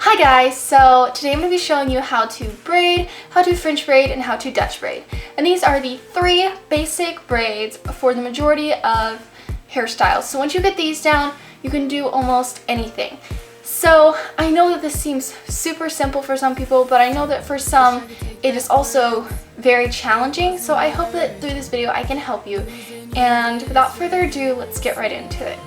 Hi guys, so today I'm going to be showing you how to braid, how to French braid, and how to Dutch braid. And these are the 3 basic braids for the majority of hairstyles. So once you get these down, you can do almost anything. So I know that this seems super simple for some people, but I know that for some it is also very challenging. So I hope that through this video I can help you. And without further ado, let's get right into it.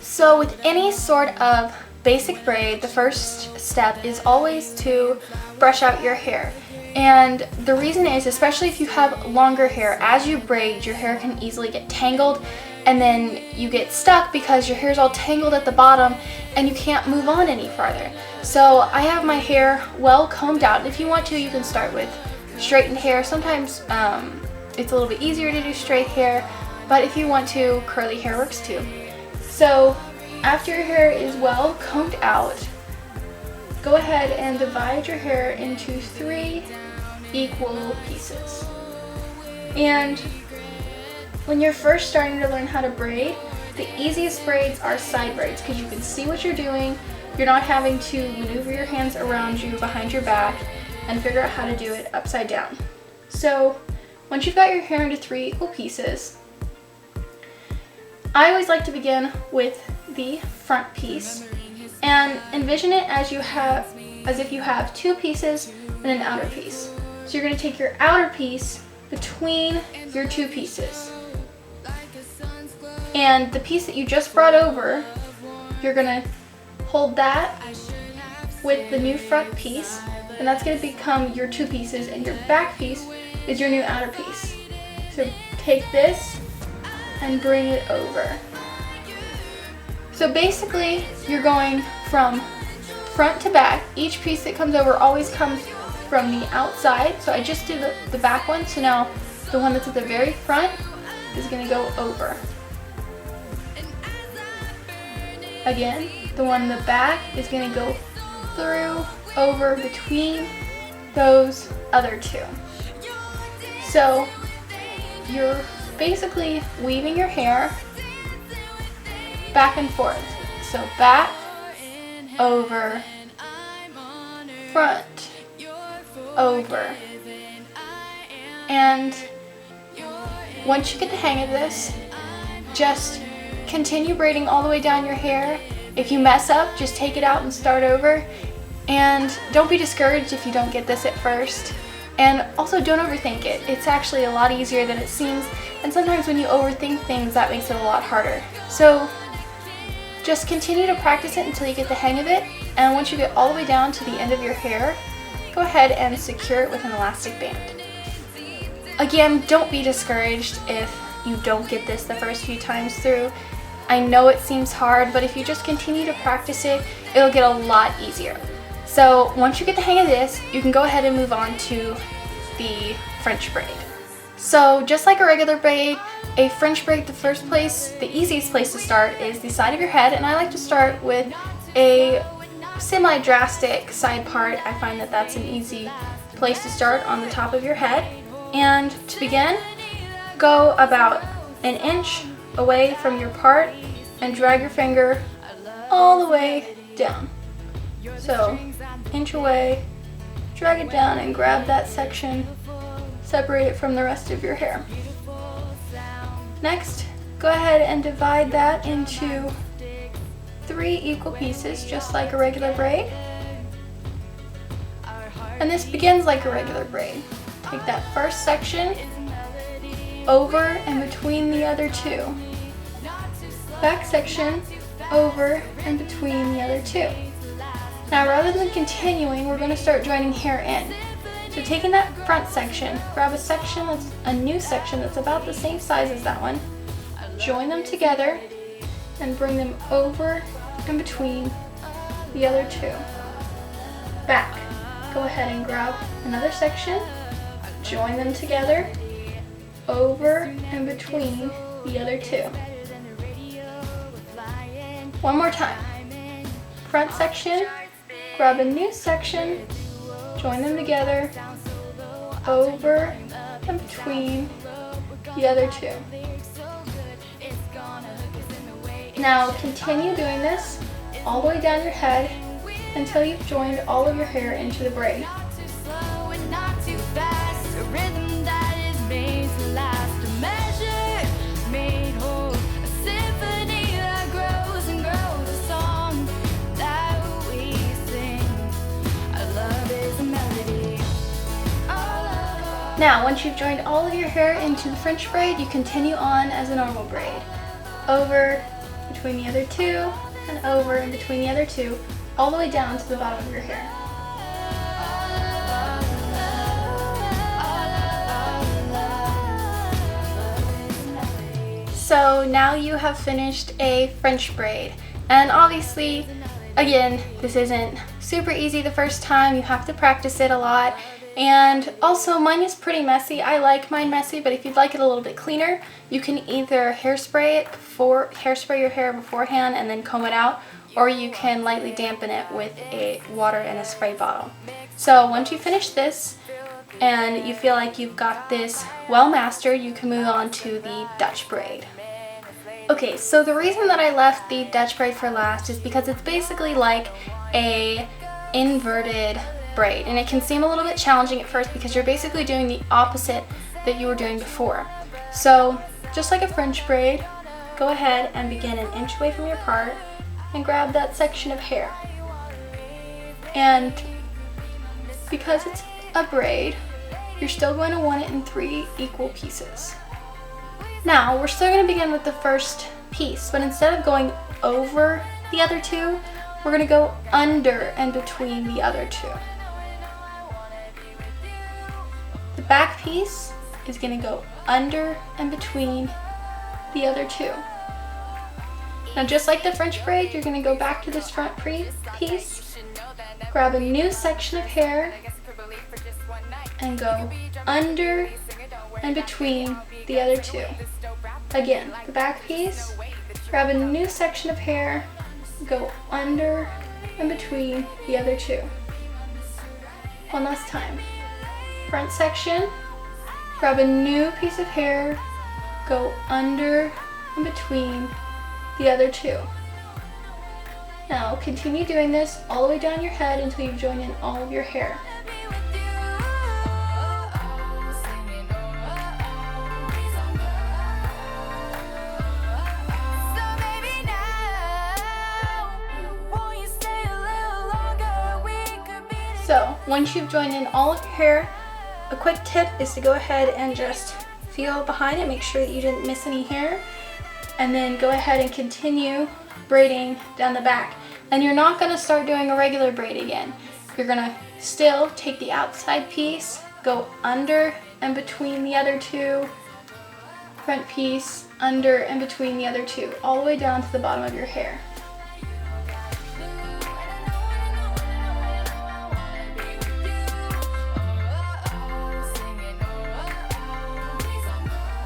So with any sort of basic braid, the first step is always to brush out your hair. And the reason is, especially if you have longer hair, as you braid, your hair can easily get tangled and then you get stuck because your hair is all tangled at the bottom and you can't move on any farther. So I have my hair well combed out, and if you want to, you can start with straightened hair. Sometimes it's a little bit easier to do straight hair, but if you want to, curly hair works too. So after your hair is well combed out, go ahead and divide your hair into 3 equal pieces. And when you're first starting to learn how to braid, the easiest braids are side braids because you can see what you're doing. You're not having to maneuver your hands around you behind your back and figure out how to do it upside down. So once you've got your hair into 3 equal pieces, I always like to begin with the front piece and envision it as if you have 2 pieces and an outer piece. So you're going to take your outer piece between your 2 pieces, and the piece that you just brought over, you're going to hold that with the new front piece, and that's going to become your 2 pieces, and your back piece is your new outer piece. So take this and bring it over. So basically, you're going from front to back. Each piece that comes over always comes from the outside. So I just did the back one, so now the one that's at the very front is going to go over. Again, the one in the back is going to go through, over, between those other 2. So you're basically weaving your hair back and forth. So back, over, front, over. And once you get the hang of this, just continue braiding all the way down your hair. If you mess up, just take it out and start over. And don't be discouraged if you don't get this at first. And also, don't overthink it. It's actually a lot easier than it seems, and sometimes when you overthink things, that makes it a lot harder. So just continue to practice it until you get the hang of it, and once you get all the way down to the end of your hair, go ahead and secure it with an elastic band. Again, don't be discouraged if you don't get this the first few times through. I know it seems hard, but if you just continue to practice it, it'll get a lot easier. So once you get the hang of this, you can go ahead and move on to the French braid. So just like a regular braid, a French braid, the easiest place to start is the side of your head, and I like to start with a semi-drastic side part. I find that that's an easy place to start on the top of your head. And to begin, go about 1 inch away from your part and drag your finger all the way down. So 1 inch away, drag it down and grab that section, separate it from the rest of your hair. Next, go ahead and divide that into 3 equal pieces, just like a regular braid. And this begins like a regular braid. Take that first section over and between the other 2. Back section over and between the other 2. Now, rather than continuing, we're going to start joining hair in. So taking that front section, grab a new section that's about the same size as that one, join them together, and bring them over and between the other 2. Back, go ahead and grab another section, join them together, over and between the other 2. One more time. Front section, grab a new section, join them together, over and between the other 2. Now continue doing this all the way down your head until you've joined all of your hair into the braid. Now, once you've joined all of your hair into the French braid, you continue on as a normal braid. Over between the other two, and over in between the other two, all the way down to the bottom of your hair. So now you have finished a French braid. And obviously, again, this isn't super easy the first time. You have to practice it a lot. And also, mine is pretty messy. I like mine messy, but if you'd like it a little bit cleaner, you can either hairspray your hair beforehand and then comb it out, or you can lightly dampen it with a water and a spray bottle. So once you finish this and you feel like you've got this well mastered, you can move on to the Dutch braid. Okay, so the reason that I left the Dutch braid for last is because it's basically like a inverted braid, and it can seem a little bit challenging at first because you're basically doing the opposite that you were doing before. So just like a French braid, go ahead and begin an inch away from your part and grab that section of hair. And because it's a braid, you're still going to want it in 3 equal pieces. Now we're still going to begin with the first piece, but instead of going over the other two, we're going to go under and between the other two. The back piece is going to go under and between the other two. Now, just like the French braid, you're going to go back to this front piece, grab a new section of hair, and go under and between the other two. Again, the back piece, grab a new section of hair, go under and between the other two. One last time. Front section, grab a new piece of hair, go under and between the other two. Now continue doing this all the way down your head until you've joined in all of your hair. So once you've joined in all of your hair, a quick tip is to go ahead and just feel behind it, make sure that you didn't miss any hair, and then go ahead and continue braiding down the back. And you're not going to start doing a regular braid again. You're going to still take the outside piece, go under and between the other two, front piece, under and between the other two, all the way down to the bottom of your hair.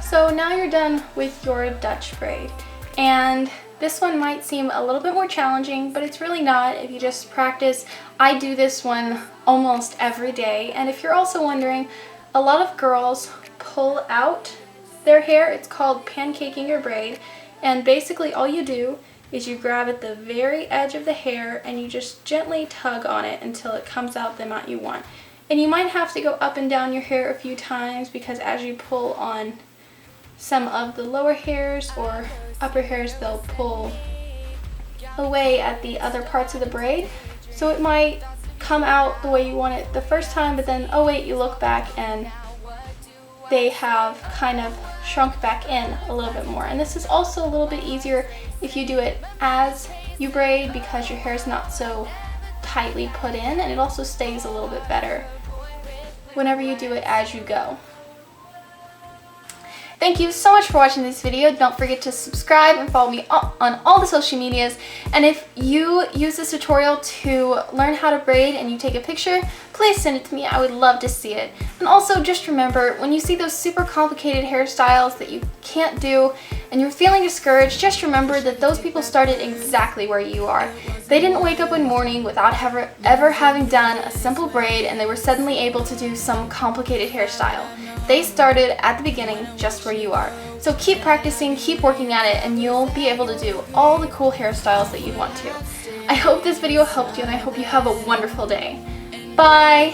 So now you're done with your Dutch braid, and this one might seem a little bit more challenging, but it's really not if you just practice. I do this one almost every day, and if you're also wondering, a lot of girls pull out their hair. It's called pancaking your braid, and basically all you do is you grab at the very edge of the hair and you just gently tug on it until it comes out the amount you want. And you might have to go up and down your hair a few times because as you pull on some of the lower hairs or upper hairs, they'll pull away at the other parts of the braid. So it might come out the way you want it the first time, but then, oh wait, you look back and they have kind of shrunk back in a little bit more. And this is also a little bit easier if you do it as you braid because your hair is not so tightly put in, and it also stays a little bit better whenever you do it as you go. Thank you so much for watching this video. Don't forget to subscribe and follow me on all the social medias. And if you use this tutorial to learn how to braid and you take a picture, please send it to me. I would love to see it. And also just remember, when you see those super complicated hairstyles that you can't do and you're feeling discouraged, just remember that those people started exactly where you are. They didn't wake up one morning without ever having done a simple braid and they were suddenly able to do some complicated hairstyle. They started at the beginning just where you are. So keep practicing, keep working at it, and you'll be able to do all the cool hairstyles that you want to. I hope this video helped you, and I hope you have a wonderful day. Bye!